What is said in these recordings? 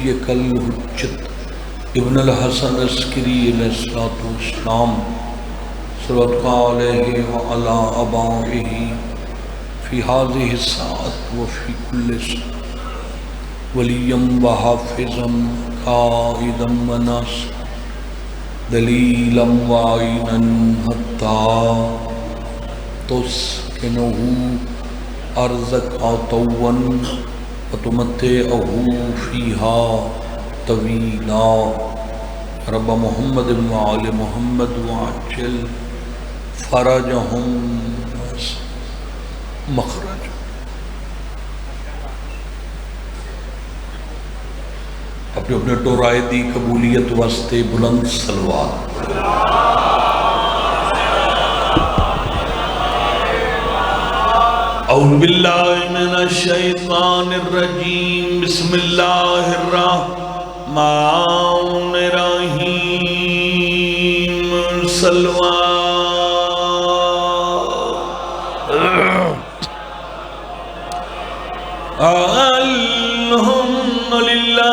نبیک الحجت ابن الحسن عسکری علیہ السلام صلوات علیہ وعلی آبائہ فی هذه الساعة وفی کل ساعة ولیا وحافظا قائدا وناصرا دلیلا وعینا حتی تسکنہ ارضک عطوا وتمتعہ فیہا طویلا رب محمد وآل محمد وعجل فرجہم مخرج. اپنے اپنے ٹورائے دی قبولیت واسطے بلند سلوات. اعوذ باللہ من الشیطان الرجیم بسم اللہ الرحمن الرحیم. سلوات. الحمدللہ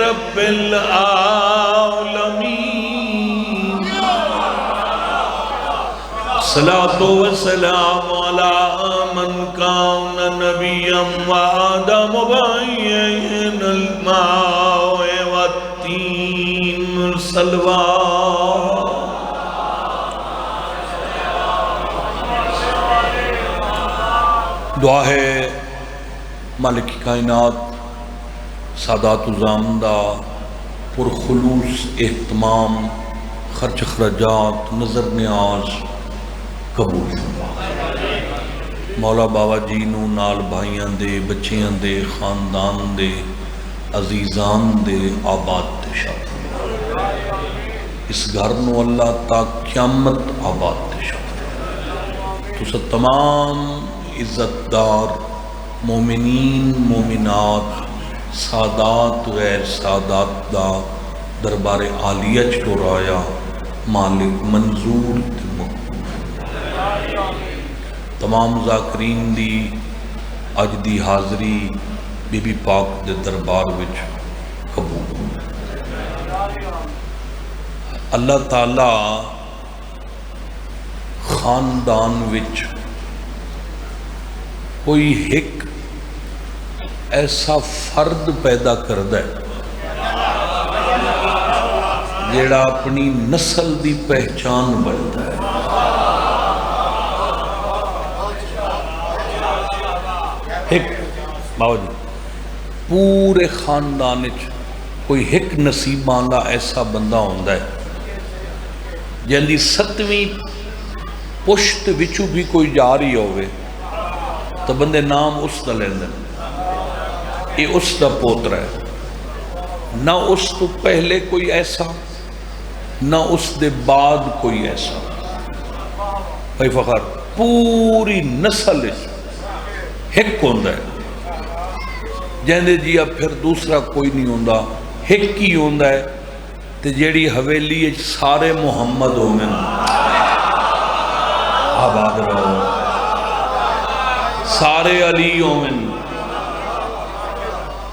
رب العالمین. صلاۃ و سلام علی من کان نبیا وآدم بین الماء والتین. صلوات. دعا ہے مالک کائنات سادات الزامدہ پرخلوص اہتمام خرچ اخراجات نظر نیاز قبول. مولا بابا جی نو نال بھائیاں دے بچیاں دے خاندان دے عزیزان دے آباد تے شاد. اس گھر نو اللہ تا قیامت آباد تے شاد. تو سب تمام عزت دار مومنین مومنات سادات غیر سادات دا دربار عالیہ چٹورایا مالک منظور تے مقبول. تمام ذاکرین دی اج دی حاضری بی بی پاک دے دربار وچ قبول. اللہ تعالی خاندان وچ کوئی ایک ایسا فرد پیدا کردہ ہے جیڑا اپنی نسل دی پہچان بنتا ہے. ایک باو جی پورے خاندان کوئی ایک نصیبان دا ایسا بندہ ہوندہ ہے جن دی 7ویں پشت وچو بھی کوئی جاری ہوئے تو بندے نام اس دا لیندن. یہ اس دا پوتر ہے. نہ اس تو پہلے کوئی ایسا نہ اس دے بعد کوئی ایسا. بھائی فخر پوری نسل ایک ہوندہ ہے جہندے جی اب پھر دوسرا کوئی نہیں ہوندہ. ایک ہی ہوندہ ہے تے جیڑی حویلی سارے محمد ہومن آباد رہو سارے علی ہومن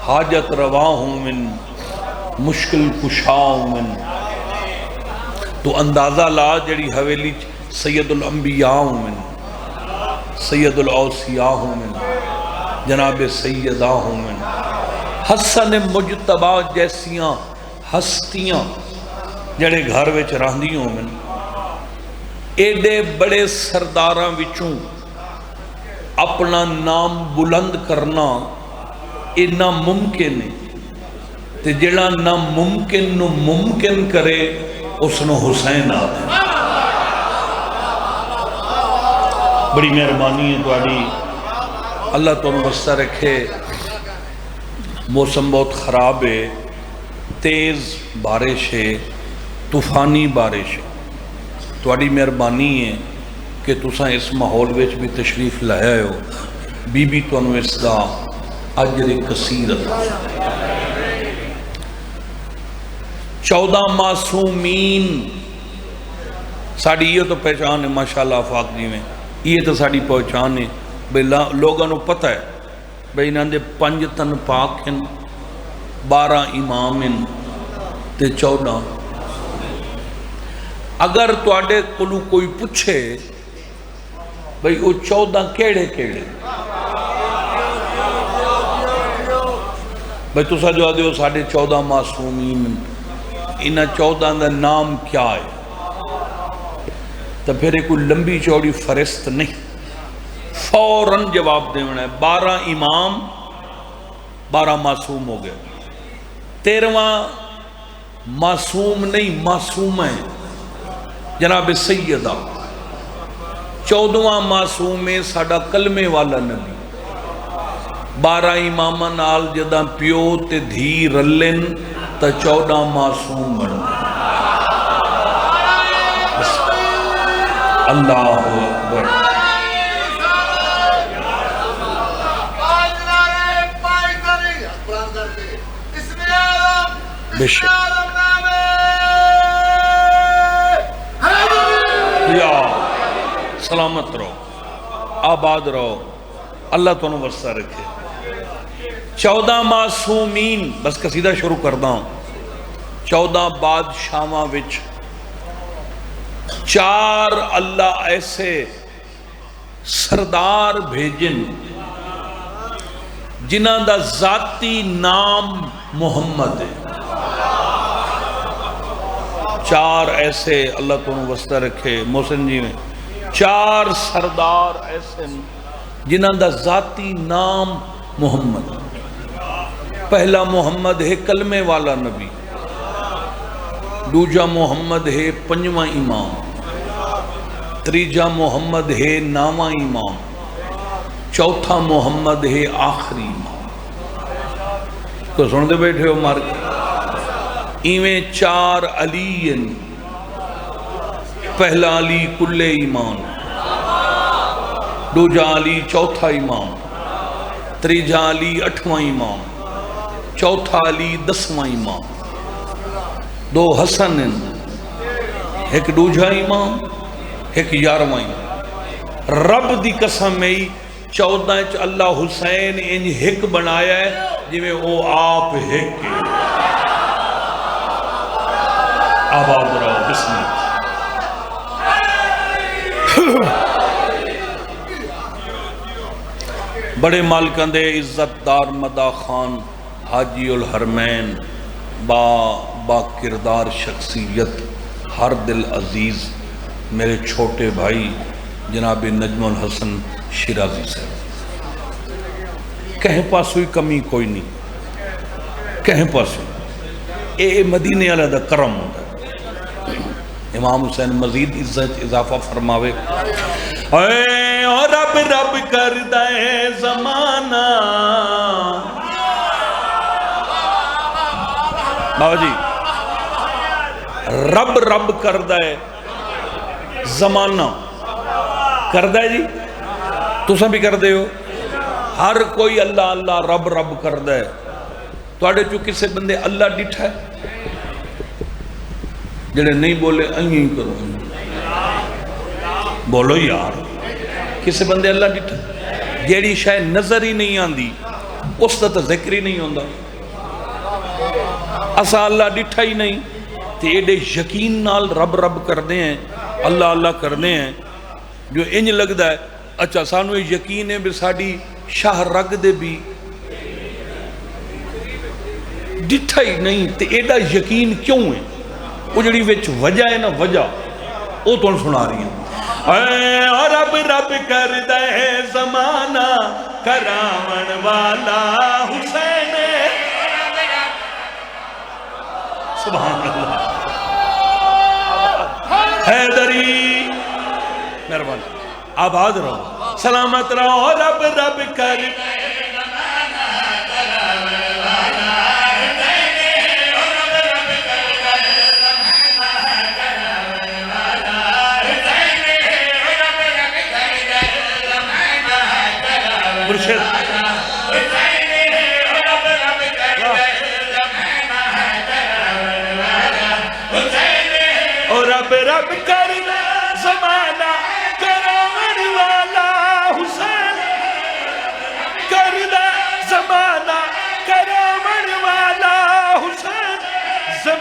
حاجت روا ہومن مشکل کشا ہومن. تو اندازہ لا جڑی حویلی سید الانبیاء ہومن سید الاوصیاء ہومن جناب سیدہ ہومن حسن مجتبہ جیسیاں ہستیاں جڑے گھر وچ رہندی ہومن. ایڈے بڑے سرداراں وچوں اپنا نام بلند کرنا یہ ناممکن ہے. تے جڑا ناممکن نو ممکن کرے اس نو حسین آدھے. بڑی مہربانی ہے تواڈی. اللہ تمہیں بستہ رکھے. موسم بہت خراب ہے. تیز بارش ہے طوفانی بارش ہے. تواڈی مہربانی ہے کہ تساں اس ماحول وچ بھی تشریف لایا ہو. بی بی تانوں اس دا اجر کثیر عطا. 14 معصومین ساڑی یہ تو پہچان ہے ماشاءاللہ. آفاق جی میں یہ تو ساری پہچان ہے بھئی لوگوں کو پتہ ہے بھئی انہوں نے 5 تن پاک ہیں، 12 امام ہیں تے 14۔ اگر تواڈے کولوں کوئی پوچھے بھئی وہ 14 کیڑے کیڑے، بھئی تسا جو آدھے ہو ساڑھے 14 معصومین، انہاں 14 دا نام کیا ہے؟ تو پھر ایک کوئی لمبی چوڑی فرست نہیں، فوراً جواب دینا ہے۔ 12 امام، 12 معصوم ہو گئے۔ 13واں معصوم نہیں، معصوم ہے جناب سیدہ۔ 14واں معصوم ہے ساڑھا کلمے والا نبی۔ 12 امام نال جدہ پیو تے دھی رلن تا 14 معصوم بن۔ اللہ اکبر۔ بے شک یا سلامت رہو، آباد رہو، اللہ تمہیں وسع رکھے۔ 14 معصومین، بس قصیدہ شروع کردہ ہوں۔ 14 بادشاہاں وچ 4 اللہ ایسے سردار بھیجن جنہاں دا ذاتی نام محمد ہے۔ 4 ایسے، اللہ تمہیں وسع رکھے محسن جی میں، 4 سردار ایسے جنہاں دا ذاتی نام محمد۔ پہلا محمد ہے کلمے والا نبی، دوجا محمد ہے 5واں امام، تریجا محمد ہے 9واں امام، چوتھا محمد ہے آخری امام۔ کو سن دے بیٹھے ہو مار کے؟ ایویں 4 علی ہیں، پہلا علی کل ایمان، دوجا علی چوتھا امام، تریجا علی 8واں امام، چوتھا علی 10واں امام۔ 2 حسن ہیں، ایک دوجا امام، ایک 11واں امام۔ رب دی قسم میں 14 چ اللہ حسین انج ہک بنایا ہے جی میں وہ آپ ہک ہے۔ آباد رہو، بسم اللہ۔ بڑے مالکان دے عزت دار مدا خان حاجی الحرمین، با کردار شخصیت، ہر دل عزیز، میرے چھوٹے بھائی جناب نجم الحسن شیرازی صاحب، کہیں پاسوئی کمی کوئی نہیں، کہیں پاسوئی اے مدینے والا دا کرم ہوتا ہے۔ امام حسین مزید عزت اضافہ فرماوے، اے اور رب رب کر دے زمانہ، بابا جی رب رب کر دے زمانہ، کر دے جی تساں بھی کر دے ہو، ہر کوئی اللہ اللہ رب رب کر دے۔ توڑے جو کسے بندے اللہ ڈٹھا ہے جڑے نہیں بولے ہی کرو، بولو یار، کسے بندے اللہ ڈٹھا جیڑی شاید نظر ہی نہیں آندی اس دا تو ذکر ہی نہیں ہوندہ، اسا اللہ ڈٹھا ہی نہیں تے ایڈے یقین نال رب رب کر دے ہیں، اللہ اللہ کر دے ہیں، جو انج لگ دا ہے اچھا سانو یقین ہے بساڑی شاہ رگ دے بھی ڈٹھا ہی نہیں تے ایڈا یقین کیوں ہے؟ وہ جڑی وچ وجہ ہے نا، وجہ وہ تو سنا رہی ہیں، اے رب رب کر دے زمانہ کرامن والا حسین، سبحان اللہ حیدری، مہربان آباد رہو، سلامت رہو، رب رب کر مرشد اور رب رب کر زمانہ کرامن والا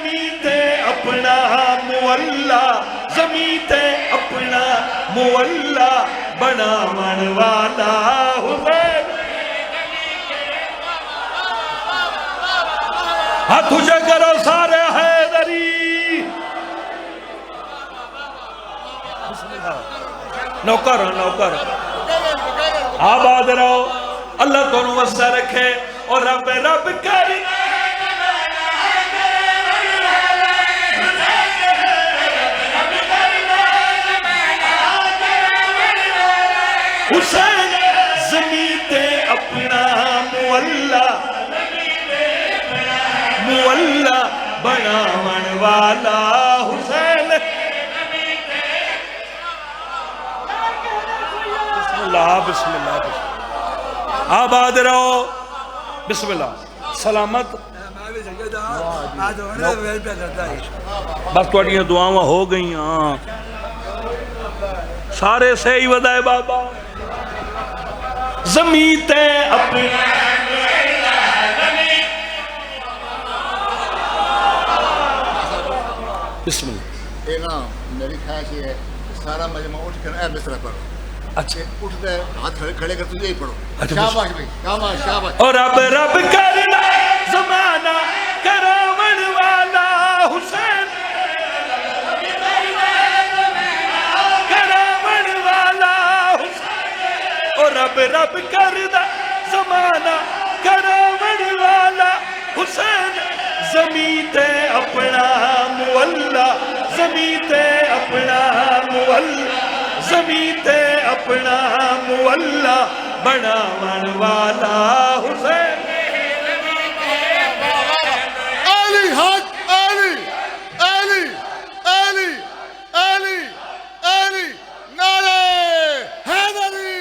زمین تے اپنا مولا زمین تے اپنا مولا بناون والا حسین ہاتھ اونچا کرو سارے حیدری نوکر نوکر آباد رہو اللہ تو وسع رکھے اور رب رب کر حسین زمین تے اپنا مولا مولا بناون والا حسین بسم اللہ بسم اللہ آباد رہو بسم اللہ سلامت بس تھوڑی دعاواں ہو گئی سارے صحیح ودائے بابا زمین تے اپنا بسم اللہ اے نا میری خواہش یہ ہے سارا مجمع اٹھ کر اے مصرع پڑھو اچھا اٹھ دے ہاتھ کھڑے کر تجھے ہی پڑھو شاباش بھائی شاباش شاباش اور رب رب کرنا زمانہ کراون والا حسین کراون والا حسین اور رب رب کرنا زمانہ کراون والا حسین زمین تے اپنا مولا زمین تے اپنا مولا زمین تے اپنا مولا بناون والا حسین علی حق علی علی علی علی علی نعرہ حیدری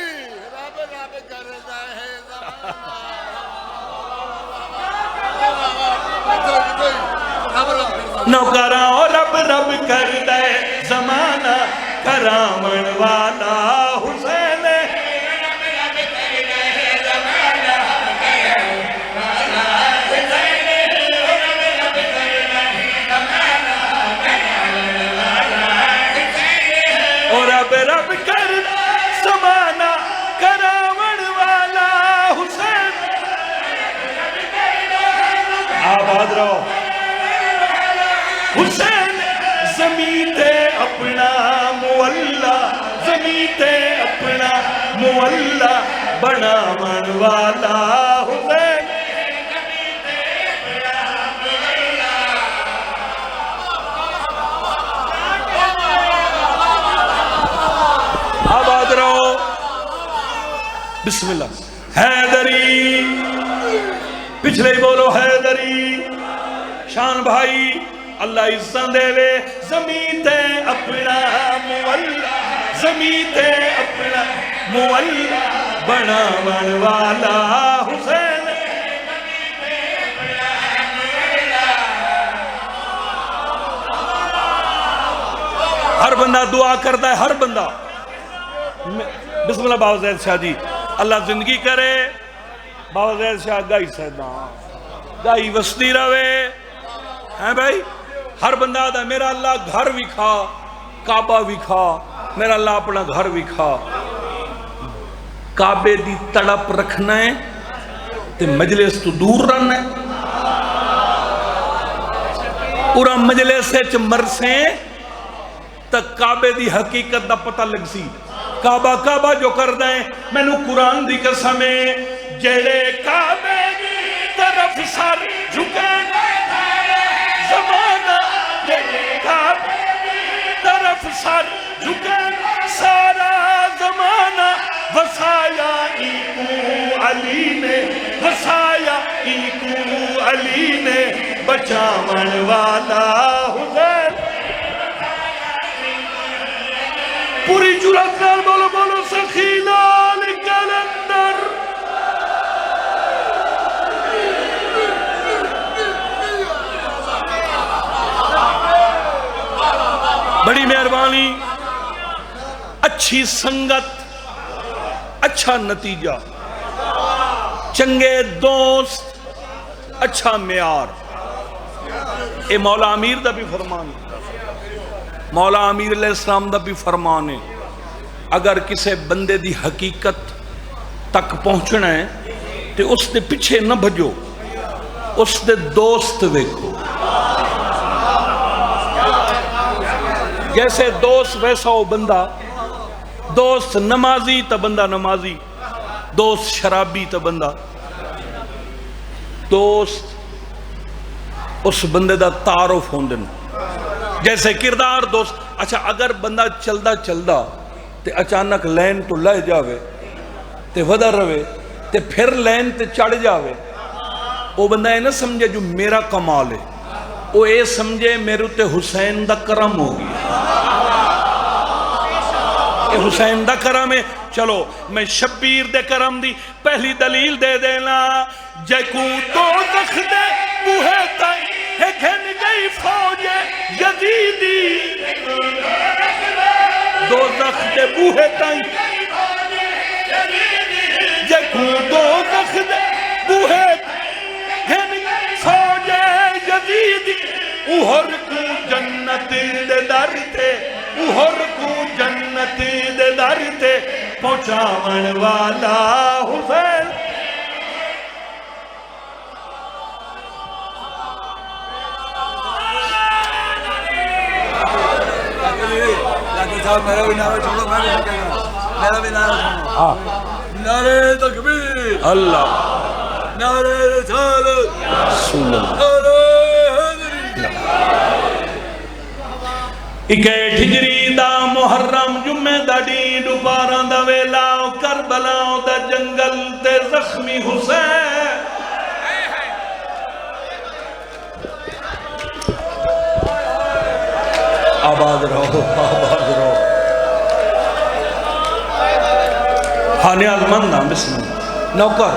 رب رب کرتا ہے نوکراں اور رب رب کر دے زمانہ کراون والا حسین اور رب رب کر زمانہ کراون والا حسین آباد رہو حسین زمین تے اپنا مولا زمین تے اپنا مولا بناون والا حسین آباد رہو بسم اللہ حیدری پچھلے ہی بولو حیدری شان بھائی اللہ عزت دے وے زمین تے اپنا مولا زمین تے اپنا مولا بناون والا حسین ہر بندہ دعا کرتا ہے ہر بندہ بسم اللہ بابا زید شاہ جی اللہ زندگی کرے بابا زید شاہ گائی سیدان گائی وسطی روے ہیں بھائی ہر بندہ آدھا میرا اللہ گھر بھی کھا کعبہ بھی کھا میرا اللہ اپنا گھر بھی کھا کعبے دی تڑپ رکھنا ہے تے مجلس تو دور رہنا ہے پورا مجلس چ مرسیں تک کعبے دی حقیقت دا پتہ لگ سی کعبہ کعبہ جو کر دیں میں نو قرآن دی قسمیں جڑے کعبے دی طرف سر جھکے زمانہ جڑے کعبے دی طرف سر جھکے سارا زمانہ وسایا ایکو علی نے وسایا ایکو علی نے بچاون والا حسین پوری جرات نال بولو بولو سخی لال کلندر بڑی مہربانی اچھی سنگت اچھا نتیجہ چنگے دوست اچھا معیار اے مولا امیر دا بھی فرمان ہے، مولا امیر علیہ السلام دا بھی فرمان ہے، اگر کسے بندے دی حقیقت تک پہنچنا ہے تو اس دے پیچھے نہ بھجو، اس دے دوست ویکھو، جیسے دوست ویسا ہو بندہ، دوست نمازی تا بندہ نمازی، دوست شرابی تا بندہ دوست، اس بندے دا تعارف ہوندن جیسے کردار دوست۔ اچھا اگر بندہ چلدا چلدا تے اچانک لین تو لے جاوے تے ودا روے تے پھر لین تے چڑھ جاوے، وہ بندہ یہ نہ سمجھے جو میرا کمال ہے، وہ یہ سمجھے میرے تے حسین دا کرم ہوگی، یہ حسین دا کرم ہے۔ چلو میں شبیر دے کرم دی پہلی دلیل دے دینا، جے کو دو زخ دے بوہے تائیں ہے گھن گئی فوج یزیدی، دو زخ دے بوہے تائیں جے کو دو زخ دے بوہے گھن گئی فوج یزیدی، اوہر کو جنت دے در تے، اوہر کو جنت دے در تے پہنچاون والا حسین۔ میرا بھی نعرہ چھوڑو، میں بھی سکے گا، میرا بھی نعرہ چھوڑو، نعرہ تکبیر، اللہ نعرہ رسالت، رسول اللہ۔ نعرہ حیدری۔ اکیٹ ہجری دا محرم جمعہ دا ڈین ڈپاراں دا ویلا، کربلا دا جنگل تے زخمی حسین، آباد رہو آباد رہو۔ ہاں نیاز مندہ بسم اللہ نوکر،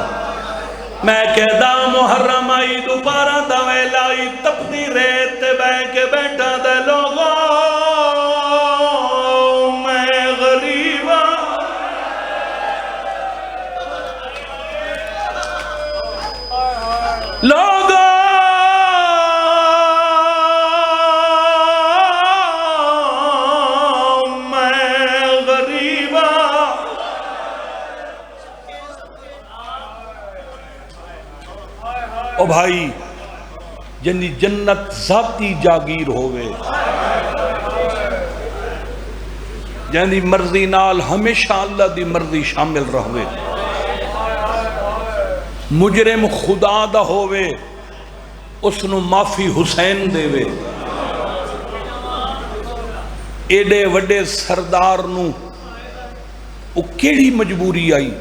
میں کہدا محرم آئی دوپارہ دا ویلائی تپنی ریت بے کے بیٹھا دے لوگوں، میں غریبا لوگوں او بھائی جنی جنت ذاتی جاگیر ہوئے، جنی مرضی نال ہمیشہ اللہ دی مرضی شامل رہوے، مجرم خدا دا ہوئے اس نو معافی حسین دے وے، ایڈے وڈے سردار نو او کیڑی مجبوری آئی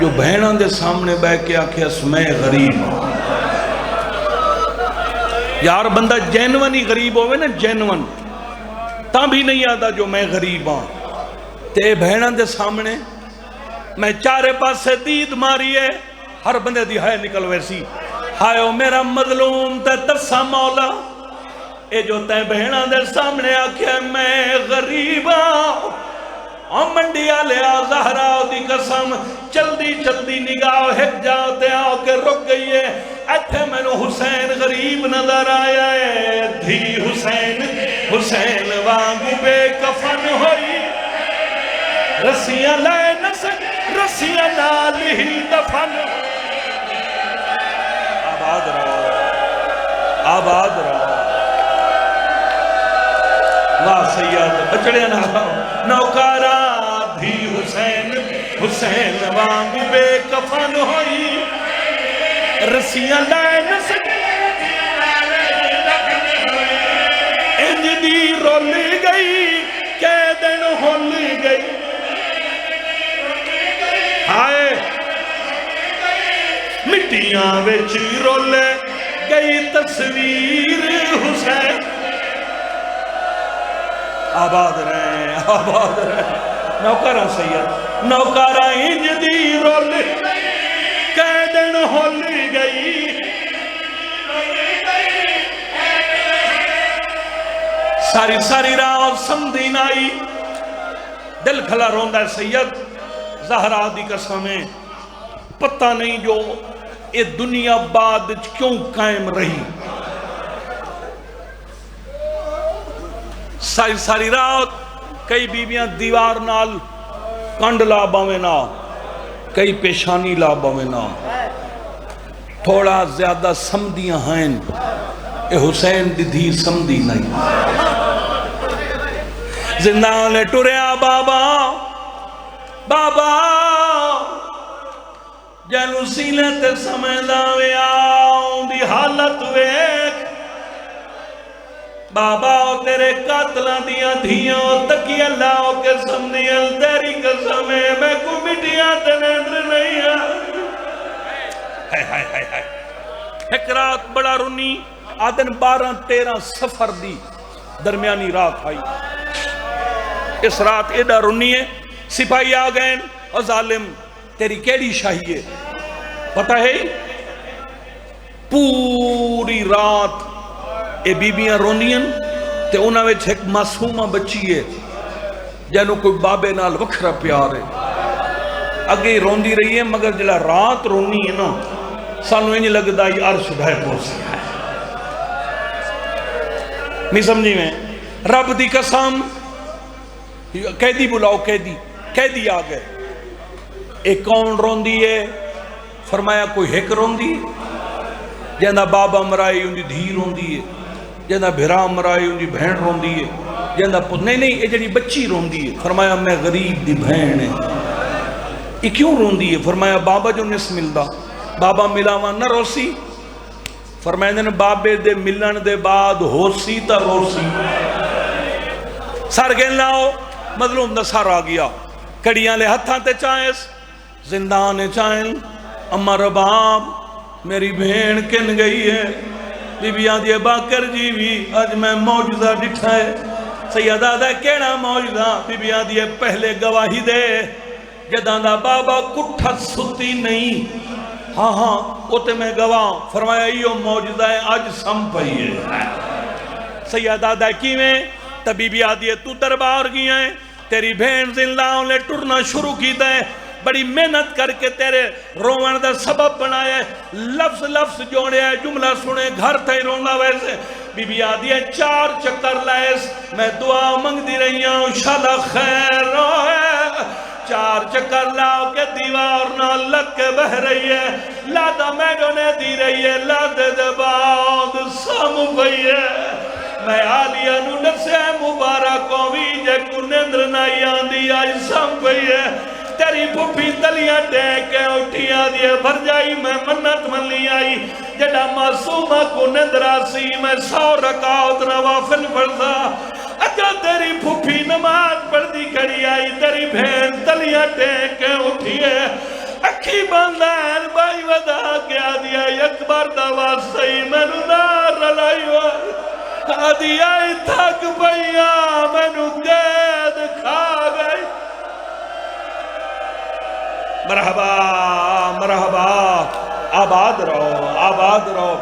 جو بہناں دے سامنے بہ کے آکھے اس میں غریب ہوں۔ یار بندہ جینون ہی غریب ہوئے نا، جینون تاں بھی نہیں آتا جو میں غریب ہوں، تے بہناں دے سامنے میں چارے پاس سے دید ماری ہے، ہر بندے دی ہائے نکل ویسی، ہائے او میرا مظلوم تے ترسا مولا، اے جو تے بہناں دے سامنے آکھے میں غریب ہوں، منڈی آلیا زہرا دی قسم چلدی چلدی نگاہ ہک جاتے آؤ کے رک گئی ہے، ایتھے میں نو حسین غریب نظر آیا ہے، دھی حسین حسین وانگو بے کفن ہوئی، رسیاں لائے نسک رسیاں نال ہی دفن۔ آباد رہو آباد رہو، واہ سید بچڑے نہ رہو، نوکارا دھی حسین حسین وانگو بے کفن ہوئی، رسیاں لائے نسک انج دی رول گئی کہ دن ہول گئی، ہائے مٹیاں وچ رول گئی تصویر حسین۔ آباد رہے آباد رہے، نوکرہ سید نوکرہ انج دی رول قیدن ہول گئی، ساری ساری راہ سمدھی نائی، دل کھلا روندہ ہے سید زہرا دی قسمیں، پتہ نہیں جو یہ دنیا بعد کیوں قائم رہی، ساری ساری رات کئی بیویاں دیوار نال کنڈ لا باویں نا، کئی پیشانی لا باویں نا، تھوڑا زیادہ سمدیاں ہیں، اے حسین دی دھی سمدی نہیں۔ زندہ لے ٹریا بابا بابا جنو سینے تے سمجھدا ویا دی حالت ویکھ بابا تیرے قاتلاں دیاں دھیاں تکی اللہ کے سمجھیاں تیری قسم ہے میں کو مٹیاں تے نیندر نہیں ہے۔ ایک رات بڑا رونی آدن 12-13 سفر دی درمیانی رات آئی، اس رات ایڈا رونی ہے، سپاہی آ گئے اور ظالم تیری کیڑی شاہی ہے پتہ ہے؟ پوری رات اے بیبیاں رونیاں تے انہاں وچ ایک معصومہ بچی ہے جنو کوئی بابے نال وکھرا پیار ہے، اگے روندی رہی ہے مگر جلا رات رونی ہے نا سانو انج لگدا یہ عرش ڈھائے پہنچ ہے۔ نہیں سمجھی میں؟ رب دی قسم قیدی بلاؤ، قیدی آ گئے۔ ایک کون روندی ہے؟ فرمایا کوئی ہک روندی ہے، جہاں بابا مرائی ان دی دھی روندی ہے، جہاں بھرا مرائی ان دی بہن روندی ہے، جہاں نہیں یہ جڑی بچی روندی ہے۔ فرمایا میں غریب دی بہن ہے، یہ کیوں روندی ہے؟ فرمایا بابا جو نس ملدا، بابا ملاواں نہ روسی، فرمایا نے بابے دے ملن دے بعد ہوسی تا روسی۔ سر گن لاؤ مظلوم دا سر آ گیا، کڑیاں لے ہتھاں تے چاہیس، زندان چاہیں اما رباب میری بہن کن گئی ہے، بی بی آدھی باکر جی بھی آج میں موجودہ ڈٹھا ہے۔ سیدہ دا کیڑا موجودہ؟ بی بی آدھی پہلے گواہی دے جداں دا بابا کٹھت ستی نہیں، ہاں ہاں اوتے میں گواہ۔ فرمایا یہ موجودہ ہے آج سم پئی ہے۔ سیدہ دا کیویں؟ تبھی بھی آدھی تو دربار گیا ہے، تیری بہن زندہ لے ٹرنا شروع کی دے، بڑی محنت کر کے تیرے روان دا سبب بنایا ہے، لفظ لفظ جوڑے ہے، جملہ سنے گھر تھے رونا ویسے۔ بی بی آدھی 4 چکر لائس، میں دعا منگ دی رہی ہوں شاءاللہ خیر روئے۔ 4 چکر لاؤ کے دیوار نہ لگ کے بہ رہی ہے، لادا میڈو نے دی رہی ہے، لادے دے بعد سام بھئی ہے۔ میں آلیہ نو نسے مبارکوں بھی جے کو نندر نائی آندی آج سام بھئی ہے۔ تیری بھوپی تلیاں ٹیکے اٹھیاں دیے بھر جائی، میں منت ملی آئی جڑا معصومہ کو نندراسی، میں 100 رکعت نوافل پڑھتا۔ اچھا تیری بھوپی نماز پڑھ دی کھڑی آئی، تیری بہن تلیاں ٹیکے اٹھیے، اکھی بندین بائی ودا کیا دیا، اکبر دوا سہی میں نو نار رلائی ہوئی، آدھی آئی تھک بھئیا میں نو قید کھا گئی۔ مرحبا مرحبا، آباد رہو آباد رہو۔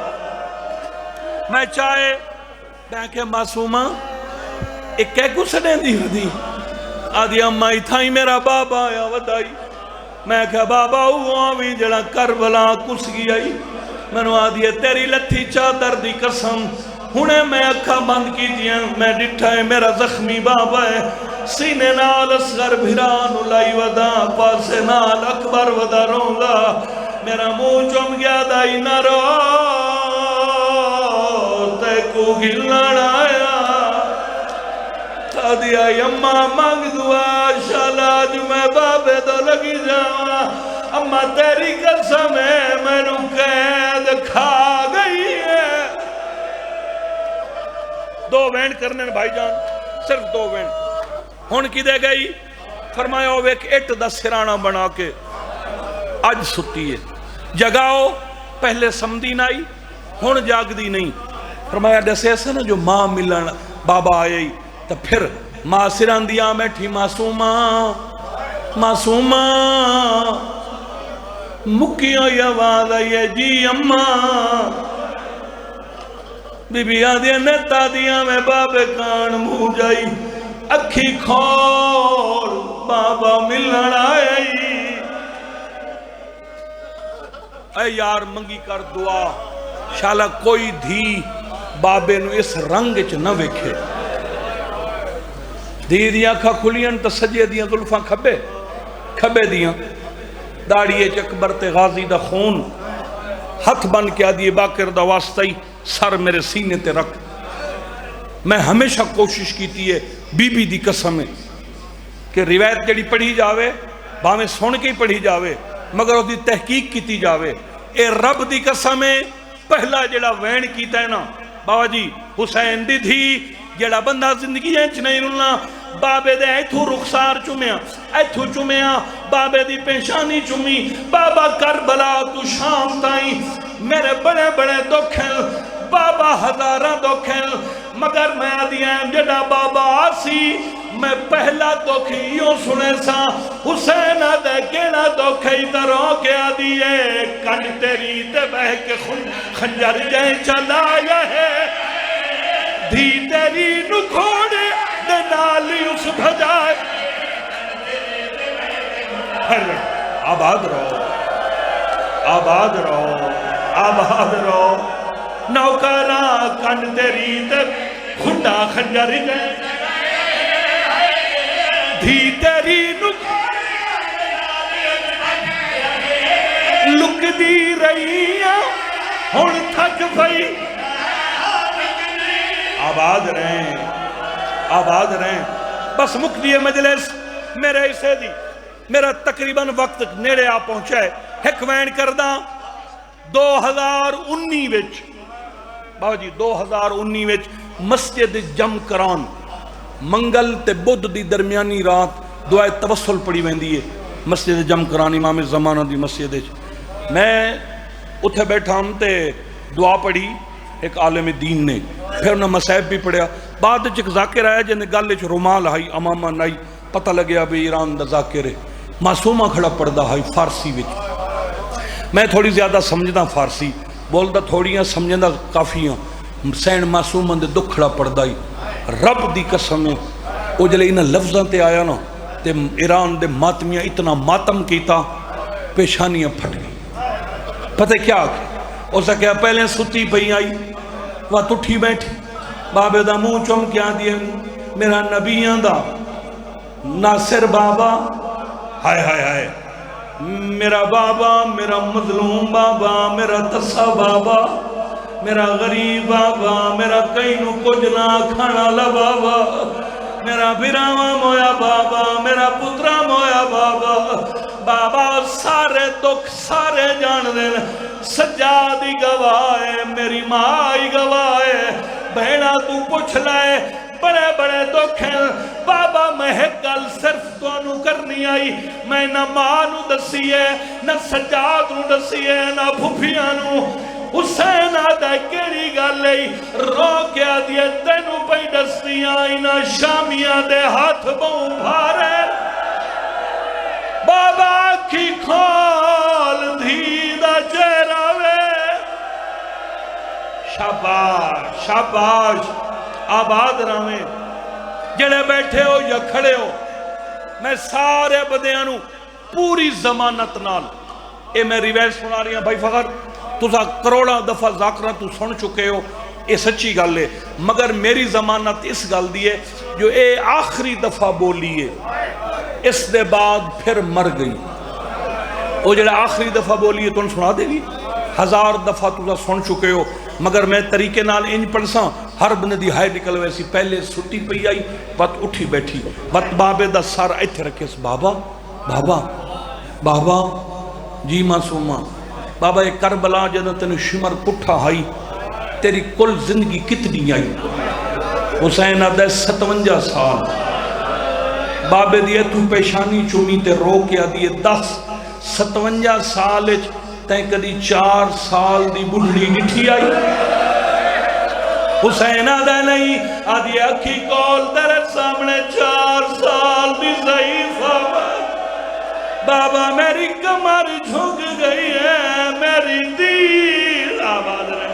میں چاہے میں کہ معصومہ ایک کہہ کو سنے دی دی، آدھی اممہ ہی تھائی میرا بابا آیا ودائی، میں کہ بابا ہوا بھی جڑا کربلا کس گئی، میں نو آدھی تیری لتھی چادر دی قسم ہنے میں اکھا بند کی دیا، میں ڈٹھا ہے میرا زخمی بابا ہے، سینے نال اصغر بھران لائی ودا، پاسے نال اکبر ودا روندا، میرا منہ چم گیا دائی نہ رو تے کو گلن آیا۔ دیا اممہ مانگ دعا شالا جو میں بابے تو لگی جاؤں، اممہ تیری قسم ہے میں نو قید کھا گئی ہے۔ 2 وینڈ کرنے بھائی جان، صرف 2 وینڈ۔ ہون کی دے گئی؟ فرمایا وہ ایک اٹ دا سرانہ بنا کے آج ستی ہے، جگاؤ پہلے سمدی نائی ہون جاگ دی نہیں۔ فرمایا جیسے ایسا نا جو ماں ملن بابا آئی تو پھر ماں سران دیا بیٹھی، معصومہ معصومہ مکیوں یہ آواز آئی جی اماں، بی بی آدھیا نیتا دیا میں بابے کان مو جائی، اکھی کھول بابا ملن آئی۔ اے یار منگی کر دعا شالا کوئی دھی بابے نو اس رنگ چ نہ ویکھے، دھی دیاں اکھاں کھلین تو سجے دیاں زلفاں کھبے کھبے دیاں داڑیے اکبر تے غازی دا خون ہتھ بن کے آدھی باکر دا واسطی سر میرے سینے تے رکھ میں ہمیشہ کوشش کیتی ہے بی بی دی قسم ہے کہ روایت جڑی پڑھی جاوے باویں سن کے ہی پڑھی جاوے مگر اس دی تحقیق کیتی جاوے اے رب دی قسم ہے پہلا جڑا وین کیتا ہے نا بابا جی حسین دی تھی جڑا بندہ زندگی اینچ نہیں رلنا بابے دے ایتھو رخسار چومیا ایتھو چومیا بابے دی پیشانی چومی بابا کربلا تو شام تائیں میرے بڑے بڑے دکھیں بابا ہزاراں دکھیں مگر میں آدھیاں جڑا بابا آسی میں پہلا دکھ یوں سنے سا حسین آدھے کیڑا دکھ ادھروں کے آدھیے کن تیری تے بہ کے خنجر جائیں چلایا ہے دھی تیری نکھوڑے دے نالی اس بھجائے آباد رہو آباد رہو آباد رہو نوکرہ کن تیری تے خنڈا خنجر جائیں دھی تیری لک دی رہی ہن تھک پئی آباد رہیں بس مکتی مجلس میرے اسے دی میرا تقریباً وقت نیڑے آ پہنچا ہے ایک وین کردہ 2019 وچ بابا جی 2019 وچ مسجد جم کران منگل تے بدھ دی درمیانی رات دعائے توسل پڑی ویندی ہے مسجد جم کران امام زمانہ دی مسجد میں اتھے بیٹھا ہم تے دعا پڑھی ایک عالم دین نے پھر انہیں مسائب بھی پڑھیا بعد ایک ذاکر آیا جنہیں گالے چھ رومال آئی امامہ نائی پتہ لگیا بھی ایران دا ذاکر ہے معصومہ کھڑا پڑھدا آئی فارسی وچ میں تھوڑی زیادہ سمجھدا فارسی بولدا تھوڑیاں سمجھدا کافیاں سین معصومہ دے دکھ کھڑا پڑھدا آئی رب دی قسم ہے وہ جلے انہیں لفظاں تے آیا نا تے ایران دے ماتمیاں اتنا ماتم کیتا پیشانیاں پھٹ گئی پتہ کیا اسا کیا پہلے ستی پہی آئی وہ تٹھی بیٹھی بابے دا منہ چم کیا دیا میرا نبیان دا ناصر بابا ہائے ہائے ہائے میرا بابا میرا مظلوم بابا میرا تسا بابا میرا غریب بابا میرا کئی نو کچھ نہ کھانا لبابا میرا براواں مویا بابا میرا پترا مویا بابا بابا سارے دکھ سارے جان دین سجادی گواہ میری مائی گواہ بہنا تو پوچھ لائے بڑے بڑے دکھ ہیں بابا میں گل صرف تو انو کرنی آئی میں نہ ماں نو دسی ہے نہ سجاد نو دسی ہے نہ بھوپیانو حسین آدھا کیڑی گل لئی رو کے آدھے تینو پئی دستی آئی نہ شامیاں دے ہاتھ بہوں بھارے بابا کی کھول دھیدہ چہراوے شاباش شاباش آباد رہے جڑے بیٹھے ہو یا کھڑے ہو میں سارے بدیانوں پوری ضمانت نال اے میں روایت سنا رہی ہوں بھائی فخر تُسا کروڑا دفعہ ذاکرہ تو سن چکے ہو یہ سچی گل ہے مگر میری ضمانت اس گل دی ہے جو اے آخری دفعہ بولی ہے اس دے بعد پھر مر گئی وہ جڑا آخری دفعہ بولی ہے تو سنا دے گی 1000 دفعہ تُسا سن چکے ہو مگر میں طریقے نال انج پڑھساں ہر بندے دی ہائے نکل ویسی پہلے سٹی پئی آئی بات اٹھی بیٹھی بات بابے دا سار ایتھے رکھے بابا بابا بابا جی معصومہ بابا ایک کربلا جنہ تینو شمر پٹھا آئی تیری کل زندگی کتنی آئی حسین آدھے 57 سال بابے دیئے تو پیشانی چومی تے رو کے آدھیے 57 سال تین کدی 4 سال دی بڑھڑی نٹھی آئی حسین آدھے نہیں آدھیے اکھی کول تیرے سامنے 4 سال دی ضعیف بابا میری کمر جھک گئی ہے میری دیر آباد رہے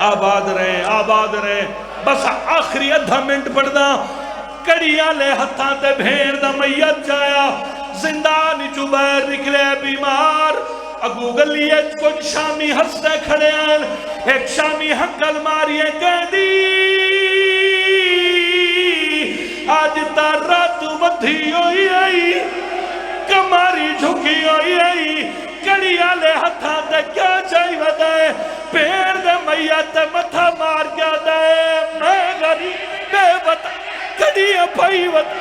آباد رہے آباد رہے بس آخری ادھا منٹ پڑھدا کڑیاں لے ہتھاں تے بھیر دا میت جایا زندانی چو باہر نکلے بیمار اگو گلیے کچھ شامی ہستے کھڑے ہیں ایک شامی حقل ماری ہے کہہ دی آج تا رات ودھی ہوئی آئی کماری جھکی ہوئی آئی کڑی آلے ہتھاں تے کیا چاہی ودائے پیر دے میت متھا مار کیا دائے میں غریب بے وطا کڑی اپائی وطا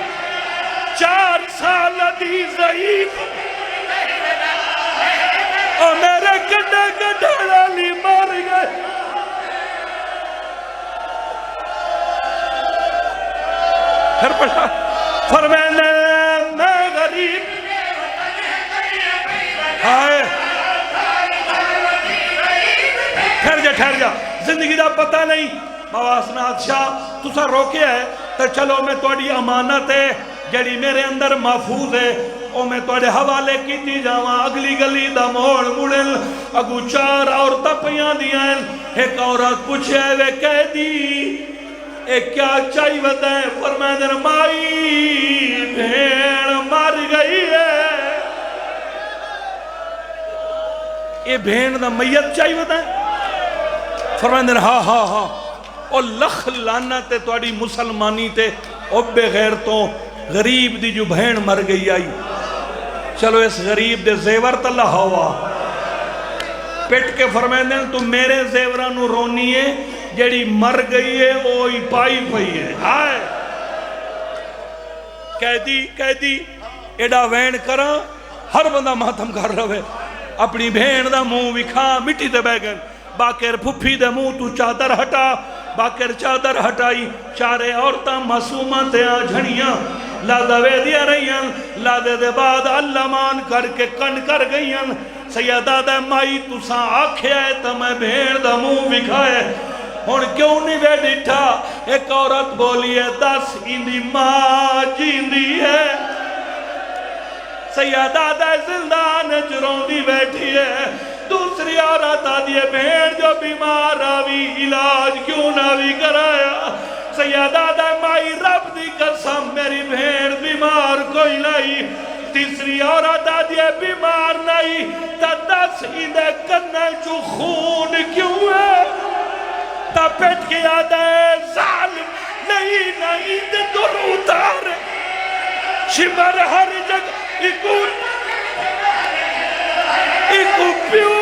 4 سال دی ضعیف اور میرے گڈے گڈے لالی مار گئے پھر پڑھا فرمینے میں غریب آئے ٹھہر جا زندگی دا پتہ نہیں مواسنات شاہ تُسا روکے ہے تو چلو میں توڑی امانت ہے جڑی میرے اندر محفوظ ہے او میں توڑے حوالے کی تھی جاواں اگلی گلی دا موڑ مڑل اگو 4 عورتہ پیاں دیاں ایک عورت پوچھے وے کہہ دی ایک کیا چاہی بتائیں فرمائے در مائی بھیڑ مار گئی ہے یہ بھیڑ دا میت چاہی بتائیں فرمائے در ہاں ہاں ہاں او لخ لانت توڑی مسلمانی تے او بے غیرتوں غریب دی جو بھیڑ مر گئی آئی چلو اس غریب دے زیور تلہ ہوا پیٹ کے فرمائے دیں تو میرے زیورانو رونی ہے جیڑی مر گئی ہے وہی پائی پئی ہے آئے کہہ دی ایڈا وین کرا ہر بندہ ماتم کر رہے اپنی بھین دا منہ وکھا مٹی دے بیگن باکر پھپھی دے منہ تو چادر ہٹا باکر چادر ہٹائی 4 عورتاں معصوماں تے آ جھڑیاں لادہ وے دیا رہیاں لادے دے بعد اللہ مان کر کے کنڈ کر گئیاں سیدہ دے مائی تُساں آکھے آئے تا میں بھین دا منہ وکھائے ہون کیوں نہیں بے ڈٹھا ایک عورت بولی ہے 10 اندی ماں جیندی ہے سیدہ دے زندان جرون دی بیٹھی ہے دوسری عورت آدھی بھیڑ جو بیمار آوی علاج کیوں نہ بھی کرایا سیدہ دے مائی رب دی قسم میری بھیڑ بیمار کوئی نہیں تیسری عورت آدھی بیمار نہیں تا 10 اندے کرنے جو خون کیوں ہے تا پیٹ کے آدھے ظالم نہیں دے درود آرے شمر ہر جگہ ایکو پیو